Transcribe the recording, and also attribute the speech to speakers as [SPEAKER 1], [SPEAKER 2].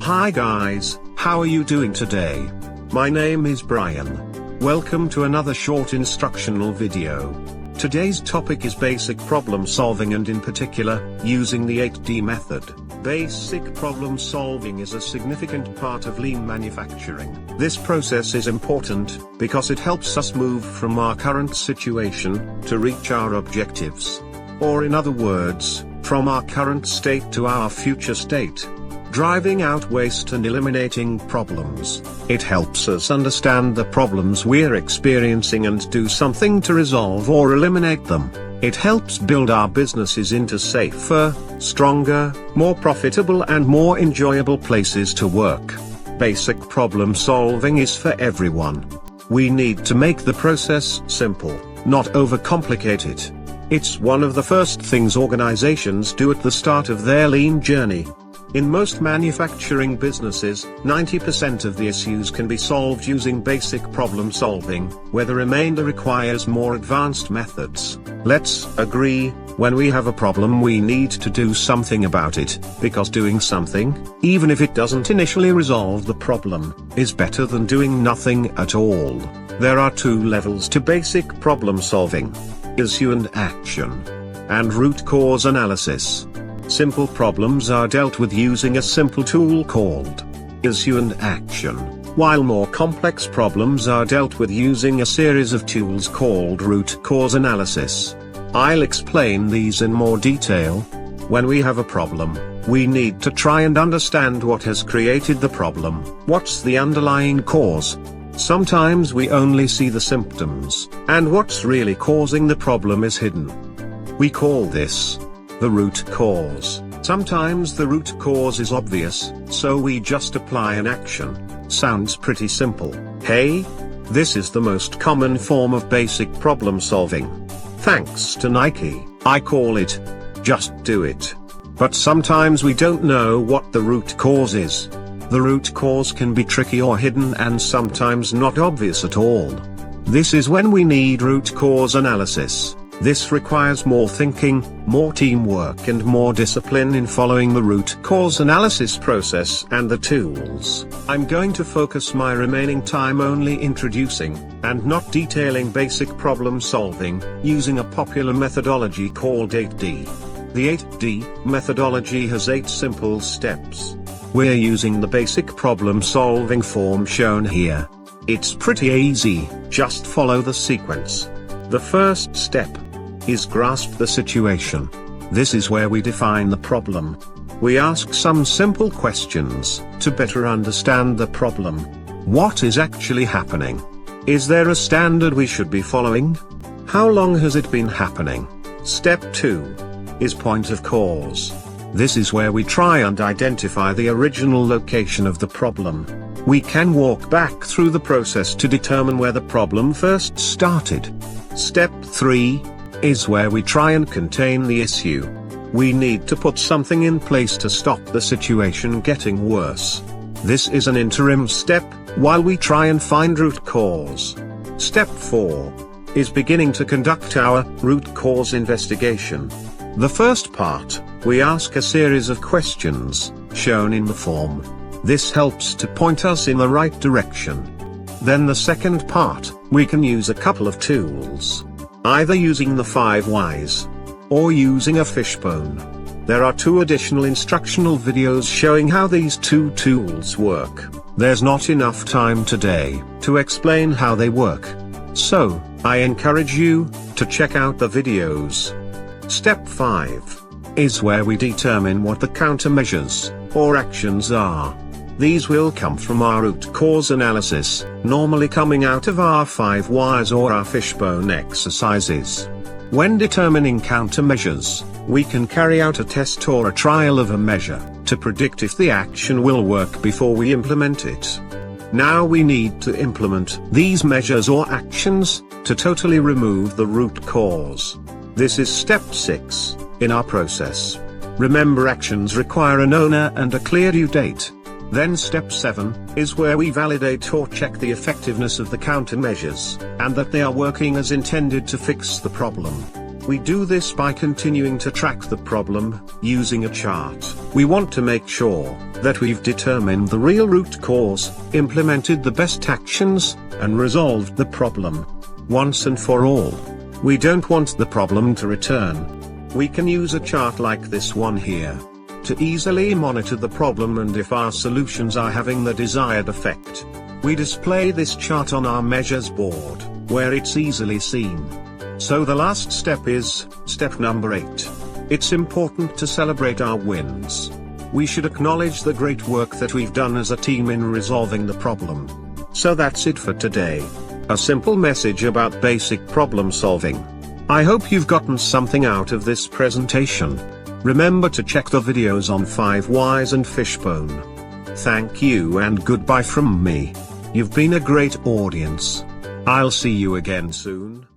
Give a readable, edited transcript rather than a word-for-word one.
[SPEAKER 1] Hi guys, how are you doing today? My name is Brian. Welcome to another short instructional video. Today's topic is basic problem solving, and in particular, using the 8D method. Basic problem solving is a significant part of lean manufacturing. This process is important because it helps us move from our current situation to reach our objectives. Or in other words, from our current state to our future state. Driving out waste and eliminating problems. It helps us understand the problems we're experiencing and do something to resolve or eliminate them. It helps build our businesses into safer, stronger, more profitable and more enjoyable places to work. Basic problem solving is for everyone. We need to make the process simple, not overcomplicate it. It's one of the first things organizations do at the start of their lean journey. In most manufacturing businesses, 90% of the issues can be solved using basic problem solving, where the remainder requires more advanced methods. Let's agree, when we have a problem we need to do something about it, because doing something, even if it doesn't initially resolve the problem, is better than doing nothing at all. There are two levels to basic problem solving: issue and action, and root cause analysis. Simple problems are dealt with using a simple tool called issue and action, while more complex problems are dealt with using a series of tools called root cause analysis. I'll explain these in more detail. When we have a problem, we need to try and understand what has created the problem, what's the underlying cause. Sometimes we only see the symptoms, and what's really causing the problem is hidden. We call this the root cause. Sometimes the root cause is obvious, so we just apply an action. Sounds pretty simple, hey? This is the most common form of basic problem solving. Thanks to Nike, I call it just do it. But sometimes we don't know what the root cause is. The root cause can be tricky or hidden and sometimes not obvious at all. This is when we need root cause analysis. This requires more thinking, more teamwork and more discipline in following the root cause analysis process and the tools. I'm going to focus my remaining time only introducing, and not detailing basic problem solving, using a popular methodology called 8D. The 8D methodology has 8 simple steps. We're using the basic problem solving form shown here. It's pretty easy, just follow the sequence. The first step is grasp the situation. This is where we define the problem. We ask some simple questions to better understand the problem. What is actually happening? Is there a standard we should be following? How long has it been happening? Step 2 is point of cause. This is where we try and identify the original location of the problem. We can walk back through the process to determine where the problem first started. Step 3 is where we try and contain the issue. We need to put something in place to stop the situation getting worse. This is an interim step, while we try and find root cause. Step 4 is beginning to conduct our root cause investigation. The first part, we ask a series of questions, shown in the form. This helps to point us in the right direction. Then the second part, we can use a couple of tools. Either using the 5 whys, or using a fishbone. There are 2 additional instructional videos showing how these 2 tools work. There's not enough time today to explain how they work. So, I encourage you to check out the videos. Step 5 is where we determine what the countermeasures, or actions are. These will come from our root cause analysis, normally coming out of our 5 whys or our fishbone exercises. When determining countermeasures, we can carry out a test or a trial of a measure, to predict if the action will work before we implement it. Now we need to implement these measures or actions, to totally remove the root cause. This is step 6, in our process. Remember, actions require an owner and a clear due date. Then step 7 is where we validate or check the effectiveness of the countermeasures, and that they are working as intended to fix the problem. We do this by continuing to track the problem, using a chart. We want to make sure that we've determined the real root cause, implemented the best actions, and resolved the problem once and for all. We don't want the problem to return. We can use a chart like this one here to easily monitor the problem and if our solutions are having the desired effect. We display this chart on our measures board, where it's easily seen. So the last step is step number 8. It's important to celebrate our wins. We should acknowledge the great work that we've done as a team in resolving the problem. So that's it for today. A simple message about basic problem solving. I hope you've gotten something out of this presentation. Remember to check the videos on 5 Whys and Fishbone. Thank you and goodbye from me. You've been a great audience. I'll see you again soon.